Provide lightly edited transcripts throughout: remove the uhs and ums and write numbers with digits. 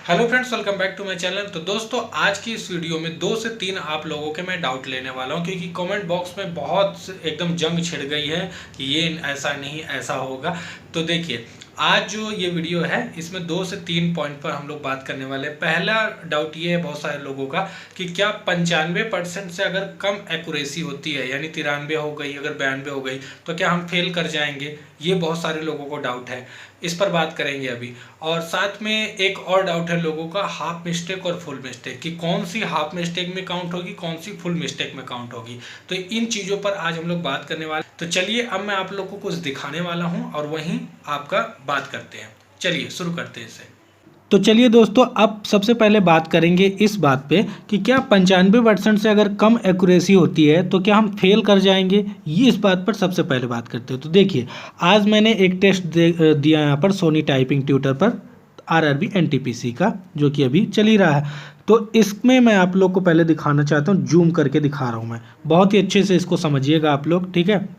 Hello friends, welcome back to my channel. तो दोस्तों, आज की इस वीडियो में 2 से 3 आप लोगों के मैं डाउट लेने वाला हूं, क्योंकि कमेंट बॉक्स में बहुत एकदम जंग छिड़ गई है कि ये ऐसा नहीं ऐसा होगा। तो देखिए, आज जो ये वीडियो है इसमें 2 से 3 पॉइंट पर हम लोग बात करने वाले हैं। पहला डाउट ये है बहुत सारे लोगों का कि क्या 95% से अगर कम एक्यूरेसी होती है, यानी 93 हो गई, अगर 92 हो गई, तो क्या हम फेल कर जाएंगे? ये बहुत सारे लोगों को डाउट है, इस पर बात करेंगे अभी। और साथ में एक और डाउट है लोगों का, हाफ मिस्टेक और फुल मिस्टेक, कि कौन सी हाफ मिस्टेक में काउंट होगी, कौन सी फुल मिस्टेक में काउंट होगी। तो इन चीज़ों पर आज हम लोग बात करने वाले। तो चलिए, अब मैं आप लोग को कुछ दिखाने वाला हूं और वहीं आपका बात करते हैं। चलिए शुरू करते हैं इसे। तो चलिए दोस्तों, अब सबसे पहले बात करेंगे इस बात पे कि क्या 95% से अगर कम एक्यूरेसी होती है तो क्या हम फेल कर जाएंगे। ये इस बात पर सबसे पहले बात करते हैं। तो देखिए, आज मैंने एक टेस्ट दिया यहाँ पर सोनी टाइपिंग ट्यूटर पर, आरआरबी एनटीपीसी का, जो कि अभी चल ही रहा है। तो इसमें मैं आप लोग को पहले दिखाना चाहता हूँ, जूम करके दिखा रहा हूँ मैं, बहुत ही अच्छे से इसको समझिएगा आप लोग, ठीक है।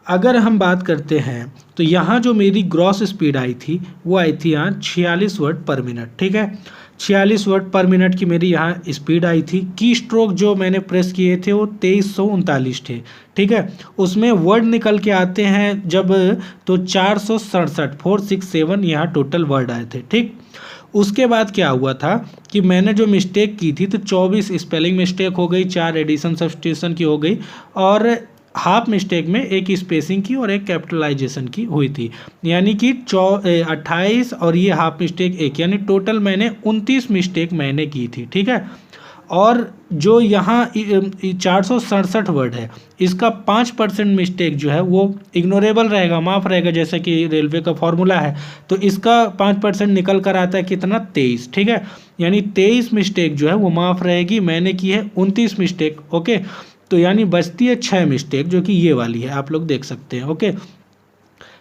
अगर हम बात करते हैं तो यहाँ जो मेरी ग्रॉस स्पीड आई थी वो आई थी यहाँ 46 वर्ड पर मिनट, ठीक है। 46 वर्ड पर मिनट की मेरी यहाँ स्पीड आई थी। की स्ट्रोक जो मैंने प्रेस किए थे वो 2339 थे, ठीक है। उसमें वर्ड निकल के आते हैं जब, तो 467 467 यहाँ टोटल वर्ड आए थे, ठीक। उसके बाद क्या हुआ था कि मैंने जो मिस्टेक की थी तो 24 स्पेलिंग मिस्टेक हो गई, 4 एडिशन सब्स्टिट्यूशन की हो गई, और हाफ मिस्टेक में एक स्पेसिंग की और एक कैपिटलाइजेशन की हुई थी, यानी कि 28 और ये हाफ मिस्टेक एक, यानी टोटल मैंने 29 मिस्टेक मैंने की थी, ठीक है। और जो यहाँ 467 वर्ड है, इसका 5% मिस्टेक जो है वो इग्नोरेबल रहेगा, माफ़ रहेगा, जैसे कि रेलवे का फॉर्मूला है। तो इसका 5% निकल कर आता है कितना, 23, ठीक है। यानी 23 मिस्टेक जो है वो माफ़ रहेगी। मैंने की है 29 मिस्टेक, ओके। तो यानी बचती है 6 मिस्टेक, जो कि ये वाली है, आप लोग देख सकते हैं, ओके।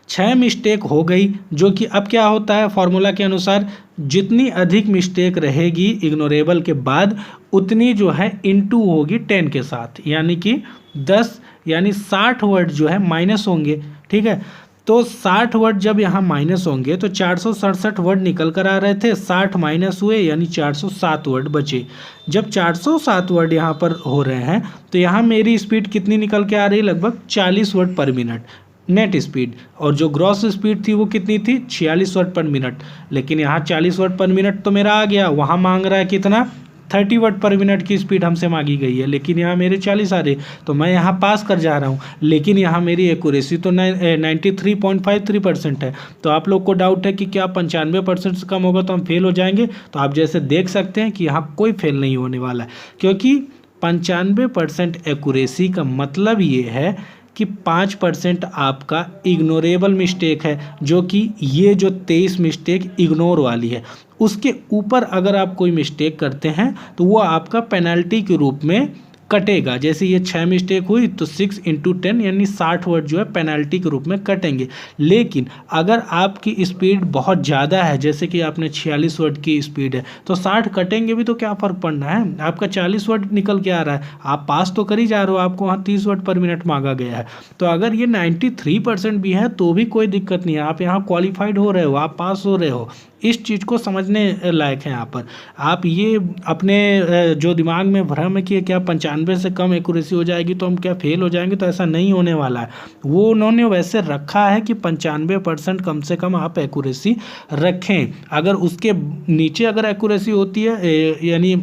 6 मिस्टेक हो गई, जो कि अब क्या होता है फॉर्मूला के अनुसार, जितनी अधिक मिस्टेक रहेगी इग्नोरेबल के बाद, उतनी जो है इनटू होगी 10 के साथ, यानी कि 10, यानी 60 वर्ड जो है माइनस होंगे, ठीक है। तो 60 वर्ड जब यहाँ माइनस होंगे तो 467 वर्ड निकल कर आ रहे थे, 60 माइनस हुए यानी 407 वर्ड बचे। जब 407 वर्ड यहाँ पर हो रहे हैं तो यहाँ मेरी स्पीड कितनी निकल के आ रही है, लगभग 40 वर्ड पर मिनट नेट स्पीड, और जो ग्रॉस स्पीड थी वो कितनी थी, 46 वर्ड पर मिनट। लेकिन यहाँ 40 वर्ड पर मिनट तो मेरा आ गया, वहाँ मांग रहा है कितना, 30 वर्ड पर मिनट की स्पीड हमसे मांगी गई है, लेकिन यहाँ मेरे 40 आ रहे, तो मैं यहाँ पास कर जा रहा हूँ। लेकिन यहाँ मेरी एक्यूरेसी तो 93.53% है। तो आप लोग को डाउट है कि क्या 95% से कम होगा तो हम फेल हो जाएंगे। तो आप जैसे देख सकते हैं कि यहाँ कोई फेल नहीं होने वाला है, क्योंकि 95% एक्यूरेसी का मतलब ये है कि 5% आपका इग्नोरेबल मिस्टेक है, जो कि ये जो 23 मिस्टेक इग्नोर वाली है, उसके ऊपर अगर आप कोई मिस्टेक करते हैं तो वो आपका पेनल्टी के रूप में कटेगा। जैसे ये 6 मिस्टेक हुई तो 6 × 10 यानी 60 वर्ड जो है पेनल्टी के रूप में कटेंगे। लेकिन अगर आपकी स्पीड बहुत ज़्यादा है, जैसे कि आपने 46 वर्ड की स्पीड है, तो 60 कटेंगे भी तो क्या फ़र्क पड़ना है, आपका 40 वर्ड निकल के आ रहा है, आप पास तो कर ही जा रहे हो, आपको वहाँ 30 वर्ड पर मिनट मांगा गया है। तो अगर ये 93% भी है तो भी कोई दिक्कत नहीं है, आप यहाँ क्वालिफाइड हो रहे हो, आप पास हो रहे हो। इस चीज़ को समझने लायक है यहाँ पर। आप ये अपने जो दिमाग में भ्रम है कि क्या 95 से कम एक्यूरेसी हो जाएगी तो हम क्या फेल हो जाएंगे, तो ऐसा नहीं होने वाला है। वो उन्होंने वैसे रखा है कि 95% कम से कम आप एक्यूरेसी रखें। अगर उसके नीचे अगर एक्यूरेसी होती है, यानी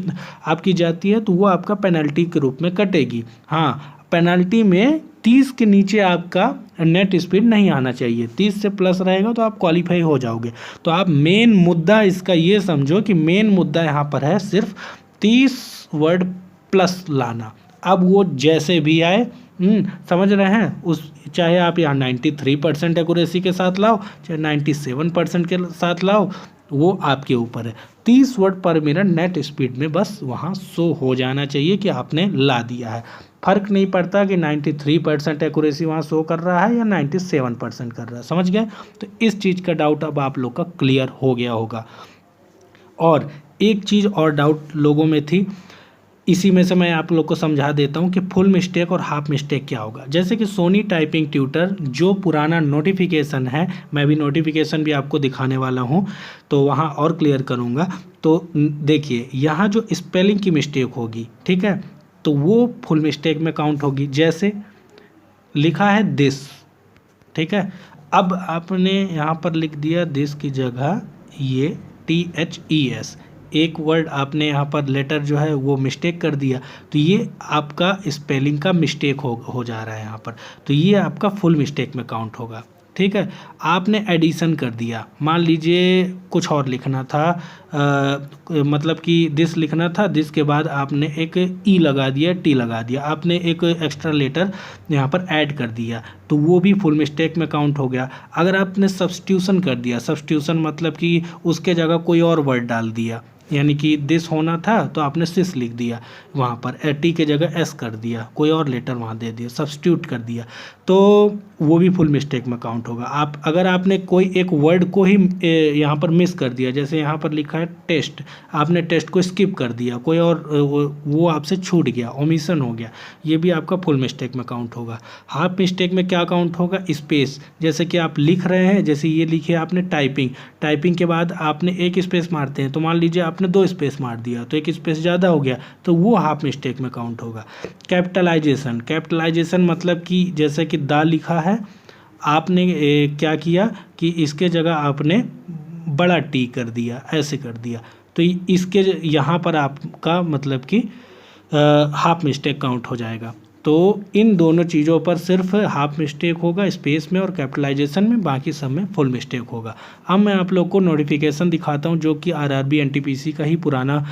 आपकी जाती है, तो वो आपका पेनल्टी के रूप में कटेगी। हाँ, पेनल्टी में 30 के नीचे आपका नेट स्पीड नहीं आना चाहिए, 30 से प्लस रहेगा तो आप क्वालिफाई हो जाओगे। तो आप मेन मुद्दा इसका ये समझो कि मेन मुद्दा यहाँ पर है सिर्फ 30 वर्ड प्लस लाना। अब वो जैसे भी आए, समझ रहे हैं, उस चाहे आप यहाँ 93% एक्यूरेसी के साथ लाओ, चाहे 97% के साथ लाओ, वो आपके ऊपर है। 30 वर्ड पर मिनट नेट स्पीड में बस वहाँ शो हो जाना चाहिए कि आपने ला दिया है। फर्क नहीं पड़ता कि 93% एक्यूरेसी वहाँ शो कर रहा है या 97% कर रहा है, समझ गए। तो इस चीज़ का डाउट अब आप लोग का क्लियर हो गया होगा। और एक चीज़ और डाउट लोगों में थी इसी में से मैं आप लोग को समझा देता हूँ कि फुल मिस्टेक और हाफ मिस्टेक क्या होगा। जैसे कि सोनी टाइपिंग ट्यूटर जो पुराना नोटिफिकेशन है, मैं भी नोटिफिकेशन भी आपको दिखाने वाला हूँ तो वहाँ और क्लियर करूँगा। तो देखिए यहाँ जो स्पेलिंग की मिस्टेक होगी, ठीक है, तो वो फुल मिस्टेक में काउंट होगी। जैसे लिखा है दिस, ठीक है, अब आपने यहाँ पर लिख दिया दिस की जगह ये THES, एक वर्ड आपने यहाँ पर लेटर जो है वो मिस्टेक कर दिया, तो ये आपका स्पेलिंग का मिस्टेक हो जा रहा है यहाँ पर, तो ये आपका फुल मिस्टेक में काउंट होगा। ठीक है, आपने एडिशन कर दिया, मान लीजिए कुछ और लिखना था, मतलब कि दिस लिखना था, दिस के बाद आपने एक ई लगा दिया, टी लगा दिया, आपने एक एक्स्ट्रा लेटर यहाँ पर ऐड कर दिया, तो वो भी फुल मिस्टेक में काउंट हो गया। अगर आपने सब्स्टिट्यूशन कर दिया, सब्स्टिट्यूशन मतलब कि उसके जगह कोई और वर्ड डाल दिया, यानी कि दिस होना था तो आपने सिस लिख दिया, वहाँ पर टी के जगह एस कर दिया, कोई और लेटर वहाँ दे दिया, सब्स्टिट्यूट कर दिया, तो वो भी फुल मिस्टेक में काउंट होगा। आप अगर आपने कोई एक वर्ड को ही यहाँ पर मिस कर दिया, जैसे यहाँ पर लिखा है टेस्ट, आपने टेस्ट को स्किप कर दिया, कोई और वो आपसे छूट गया, ओमिशन हो गया, ये भी आपका फुल मिस्टेक में काउंट होगा। हाफ मिस्टेक में क्या काउंट होगा, स्पेस, जैसे कि आप लिख रहे हैं, जैसे ये लिखे आपने टाइपिंग के बाद आपने एक स्पेस मारते हैं, तो मान लीजिए आपने 2 स्पेस मार दिया तो एक स्पेस ज़्यादा हो गया, तो वो हाफ मिस्टेक में काउंट होगा। कैपिटलाइजेशन मतलब कि जैसे कि दा लिखा है, आपने क्या किया कि इसके जगह आपने बड़ा टी कर दिया, ऐसे कर दिया, तो इसके यहाँ पर आपका मतलब कि हाफ मिस्टेक काउंट हो जाएगा। तो इन दोनों चीज़ों पर सिर्फ हाफ मिस्टेक होगा, स्पेस में और कैपिटलाइजेशन में, बाकी सब में फुल मिस्टेक होगा। अब मैं आप लोग को नोटिफिकेशन दिखाता हूं जो कि RRB NTPC का ही पुराना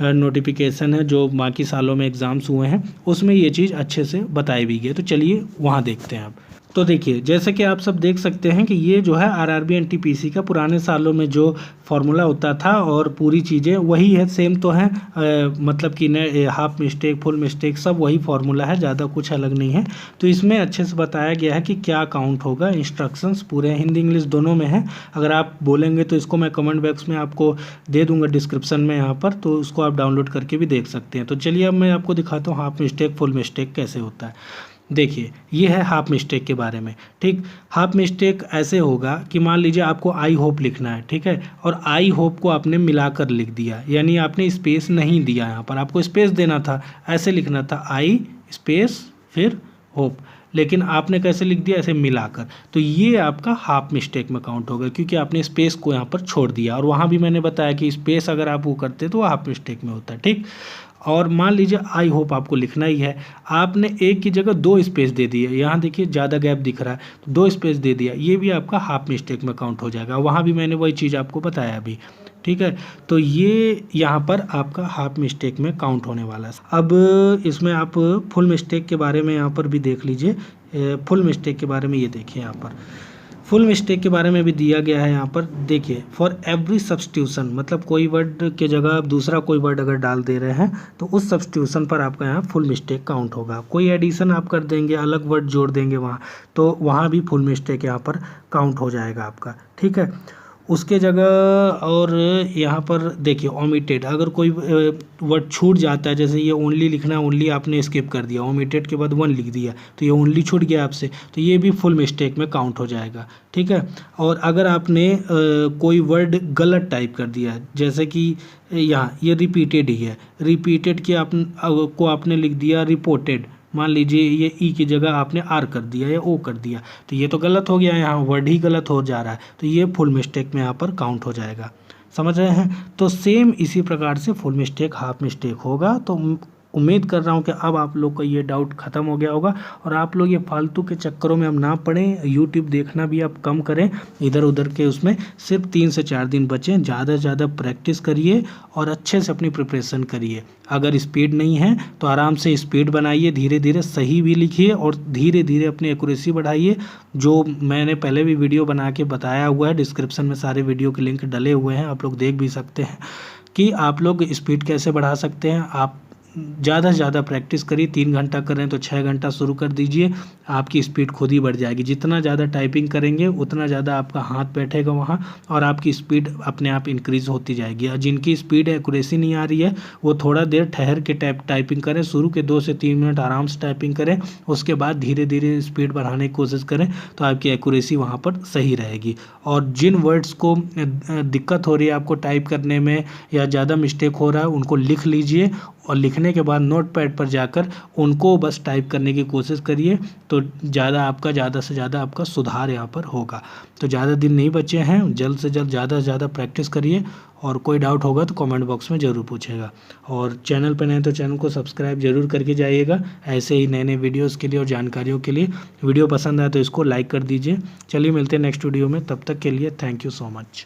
नोटिफिकेशन है, जो बाकी सालों में एग्ज़ाम्स हुए हैं, उसमें ये चीज़ अच्छे से बताई भी गई। तो चलिए वहाँ देखते हैं अब। तो देखिए, जैसे कि आप सब देख सकते हैं कि ये जो है RRB NTPC का पुराने सालों में जो फार्मूला होता था, और पूरी चीज़ें वही है, सेम तो हैं, मतलब कि न हाफ मिस्टेक फुल मिस्टेक सब वही फार्मूला है, ज़्यादा कुछ अलग नहीं है। तो इसमें अच्छे से बताया गया है कि क्या काउंट होगा, इंस्ट्रक्शंस पूरे हिंदी इंग्लिश दोनों में है। अगर आप बोलेंगे तो इसको मैं कमेंट बॉक्स में आपको दे दूंगा डिस्क्रिप्शन में यहाँ पर, तो उसको आप डाउनलोड करके भी देख सकते हैं। तो चलिए अब मैं आपको दिखाता हूँ हाफ मिस्टेक फुल मिस्टेक कैसे होता है। देखिए, ये है हाफ मिस्टेक के बारे में। ठीक, हाफ मिस्टेक ऐसे होगा कि मान लीजिए आपको आई होप लिखना है, ठीक है, और आई होप को आपने मिलाकर लिख दिया, यानी आपने स्पेस नहीं दिया, यहाँ पर आपको स्पेस देना था, ऐसे लिखना था आई स्पेस फिर होप, लेकिन आपने कैसे लिख दिया, ऐसे मिलाकर, तो ये आपका हाफ मिस्टेक में काउंट होगा, क्योंकि आपने स्पेस को यहाँ पर छोड़ दिया, और वहाँ भी मैंने बताया कि स्पेस अगर आप वो करते तो हाफ मिस्टेक में होता है। ठीक, और मान लीजिए आई होप आपको लिखना ही है, आपने एक की जगह 2 स्पेस दे दिए, यहाँ देखिए ज़्यादा गैप दिख रहा है, तो 2 स्पेस दे दिया, ये भी आपका हाफ मिस्टेक में काउंट हो जाएगा। वहाँ भी मैंने वही चीज़ आपको बताया अभी, ठीक है, तो ये यहाँ पर आपका हाफ मिस्टेक में काउंट होने वाला है। अब इसमें आप फुल मिस्टेक के बारे में यहाँ पर भी देख लीजिए, फुल मिस्टेक के बारे में ये देखिए, यहाँ पर फुल मिस्टेक के बारे में भी दिया गया है। यहाँ पर देखिए, फॉर एवरी सब्स्टिट्यूशन, मतलब कोई वर्ड के जगह आप दूसरा कोई वर्ड अगर डाल दे रहे हैं तो उस सब्स्टिट्यूशन पर आपका यहाँ फुल मिस्टेक काउंट होगा। कोई एडिशन आप कर देंगे, अलग वर्ड जोड़ देंगे वहाँ, तो वहाँ भी फुल मिस्टेक यहाँ पर काउंट हो जाएगा आपका। ठीक है, उसके जगह और यहाँ पर देखिए ओमिटेड, अगर कोई वर्ड छूट जाता है, जैसे ये ओनली लिखना है, ओनली आपने स्किप कर दिया, ओमिटेड के बाद 1 लिख दिया, तो ये ओनली छूट गया आपसे, तो ये भी फुल मिस्टेक में काउंट हो जाएगा। ठीक है, और अगर आपने कोई वर्ड गलत टाइप कर दिया, जैसे कि यहाँ ये रिपीटेड ही है, रिपीटेड की आपने लिख दिया रिपोर्टेड, मान लीजिए ये ई की जगह आपने आर कर दिया या ओ कर दिया, तो ये तो गलत हो गया, यहाँ वर्ड ही गलत हो जा रहा है, तो ये फुल मिस्टेक में यहाँ पर काउंट हो जाएगा। समझ रहे हैं? तो सेम इसी प्रकार से फुल मिस्टेक हाफ मिस्टेक होगा। तो उम्मीद कर रहा हूँ कि अब आप लोग का ये डाउट ख़त्म हो गया होगा, और आप लोग ये फालतू के चक्करों में अब ना पड़ें, यूट्यूब देखना भी आप कम करें, इधर उधर के उसमें सिर्फ 3 से 4 दिन बचें, ज़्यादा से ज़्यादा प्रैक्टिस करिए और अच्छे से अपनी प्रिपरेशन करिए। अगर स्पीड नहीं है तो आराम से स्पीड बनाइए, धीरे धीरे सही भी लिखिए और धीरे धीरे अपनी एक्यूरेसी बढ़ाइए। जो मैंने पहले भी वीडियो बना के बताया हुआ है, डिस्क्रिप्शन में सारे वीडियो के लिंक डले हुए हैं, आप लोग देख भी सकते हैं कि आप लोग स्पीड कैसे बढ़ा सकते हैं। आप ज़्यादा से ज़्यादा प्रैक्टिस करिए। 3 घंटा कर रहे हैं तो 6 घंटा शुरू कर दीजिए, आपकी स्पीड खुद ही बढ़ जाएगी। जितना ज़्यादा टाइपिंग करेंगे उतना ज़्यादा आपका हाथ बैठेगा वहाँ और आपकी स्पीड अपने आप इंक्रीज़ होती जाएगी। और जिनकी स्पीड एक्यूरेसी नहीं आ रही है वो थोड़ा देर ठहर के टाइपिंग करें। शुरू के 2 से 3 मिनट आराम से टाइपिंग करें, उसके बाद धीरे धीरे स्पीड बढ़ाने की कोशिश करें तो आपकी एक्यूरेसी वहाँ पर सही रहेगी। और जिन वर्ड्स को दिक्कत हो रही है आपको टाइप करने में या ज़्यादा मिस्टेक हो रहा है उनको लिख लीजिए और लिखने के बाद नोटपैड पर जाकर उनको बस टाइप करने की कोशिश करिए, तो ज़्यादा से ज़्यादा आपका सुधार यहाँ पर होगा। तो ज़्यादा दिन नहीं बचे हैं, जल्द से जल्द ज़्यादा से ज़्यादा प्रैक्टिस करिए और कोई डाउट होगा तो कमेंट बॉक्स में ज़रूर पूछेगा। और चैनल पर नए तो चैनल को सब्सक्राइब जरूर करके जाइएगा ऐसे ही नए नए वीडियोज़ के लिए और जानकारियों के लिए। वीडियो पसंद आए तो इसको लाइक कर दीजिए। चलिए मिलते हैं नेक्स्ट वीडियो में, तब तक के लिए थैंक यू सो मच।